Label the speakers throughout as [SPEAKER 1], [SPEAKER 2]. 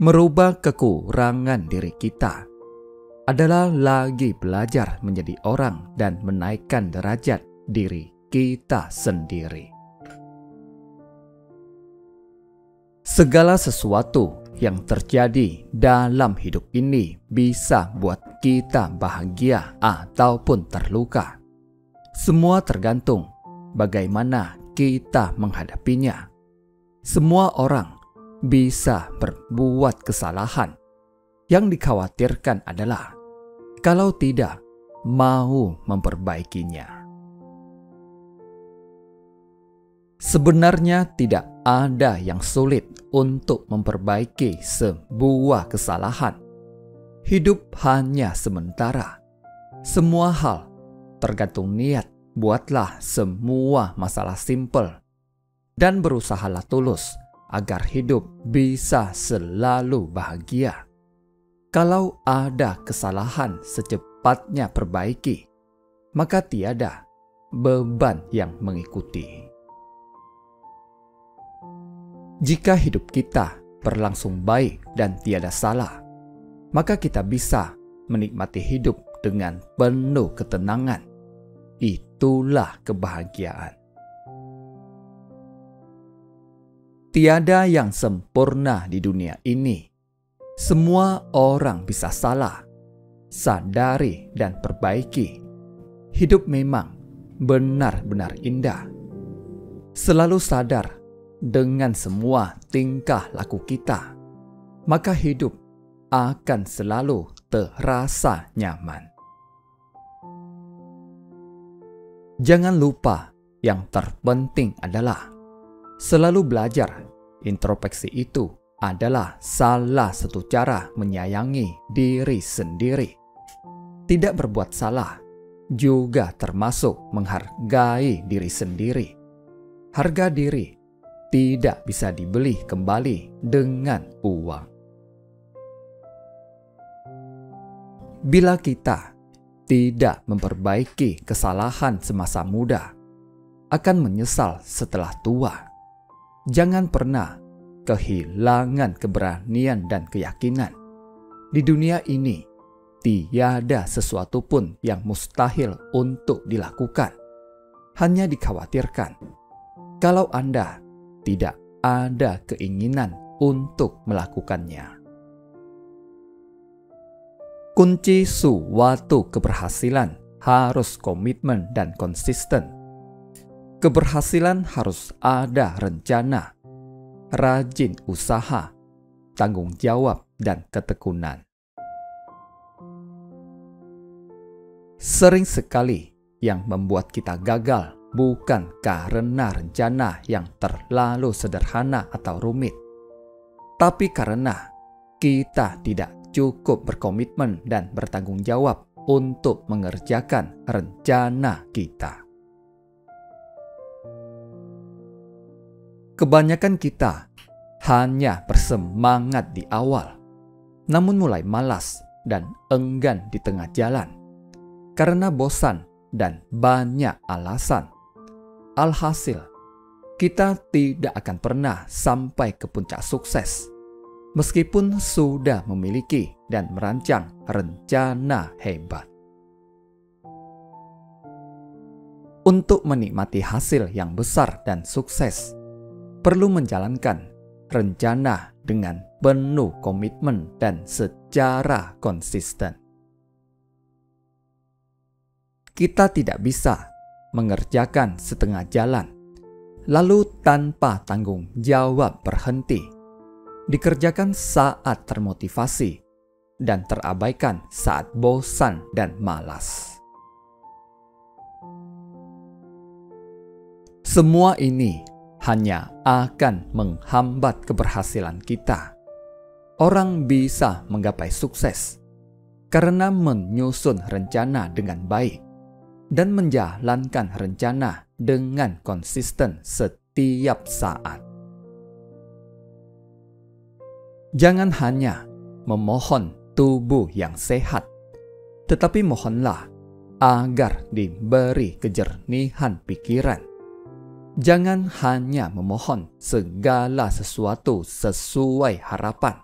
[SPEAKER 1] Merubah kekurangan diri kita adalah lagi belajar menjadi orang dan menaikkan derajat diri kita sendiri. Segala sesuatu yang terjadi dalam hidup ini bisa buat kita bahagia ataupun terluka. Semua tergantung bagaimana kita menghadapinya. Semua orang bisa berbuat kesalahan. Yang dikhawatirkan adalah kalau tidak mau memperbaikinya. Sebenarnya tidak ada yang sulit untuk memperbaiki sebuah kesalahan. Hidup hanya sementara. Semua hal tergantung niat. Buatlah semua masalah simpel dan berusahalah tulus agar hidup bisa selalu bahagia. Kalau ada kesalahan secepatnya perbaiki, maka tiada beban yang mengikuti. Jika hidup kita berlangsung baik dan tiada salah, maka kita bisa menikmati hidup dengan penuh ketenangan. Itulah kebahagiaan. Tiada yang sempurna di dunia ini. Semua orang bisa salah, sadari dan perbaiki. Hidup memang benar-benar indah. Selalu sadar dengan semua tingkah laku kita, maka hidup akan selalu terasa nyaman. Jangan lupa yang terpenting adalah selalu belajar. Introspeksi itu adalah salah satu cara menyayangi diri sendiri. Tidak berbuat salah juga termasuk menghargai diri sendiri. Harga diri tidak bisa dibeli kembali dengan uang. Bila kita tidak memperbaiki kesalahan semasa muda, akan menyesal setelah tua. Jangan pernah kehilangan keberanian dan keyakinan. Di dunia ini, tiada sesuatu pun yang mustahil untuk dilakukan. Hanya dikhawatirkan kalau Anda tidak ada keinginan untuk melakukannya. Kunci suatu keberhasilan harus komitmen dan konsisten. Keberhasilan harus ada rencana, rajin usaha, tanggung jawab, dan ketekunan. Sering sekali yang membuat kita gagal bukan karena rencana yang terlalu sederhana atau rumit, tapi karena kita tidak cukup berkomitmen dan bertanggung jawab untuk mengerjakan rencana kita. Kebanyakan kita hanya bersemangat di awal, namun mulai malas dan enggan di tengah jalan karena bosan dan banyak alasan. Alhasil, kita tidak akan pernah sampai ke puncak sukses, meskipun sudah memiliki dan merancang rencana hebat. Untuk menikmati hasil yang besar dan sukses, perlu menjalankan rencana dengan penuh komitmen dan secara konsisten. Kita tidak bisa mengerjakan setengah jalan, lalu tanpa tanggung jawab berhenti, dikerjakan saat termotivasi, dan terabaikan saat bosan dan malas. Semua ini hanya akan menghambat keberhasilan kita. Orang bisa menggapai sukses karena menyusun rencana dengan baik dan menjalankan rencana dengan konsisten setiap saat. Jangan hanya memohon tubuh yang sehat, tetapi mohonlah agar diberi kejernihan pikiran. Jangan hanya memohon segala sesuatu sesuai harapan,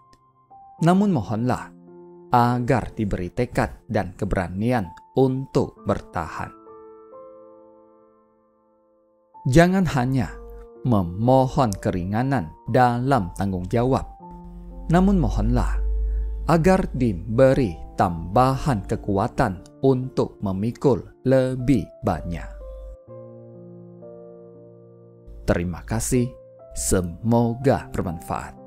[SPEAKER 1] Namun mohonlah agar diberi tekad dan keberanian untuk bertahan. Jangan hanya memohon keringanan dalam tanggung jawab, namun mohonlah agar diberi tambahan kekuatan untuk memikul lebih banyak. Terima kasih, semoga bermanfaat.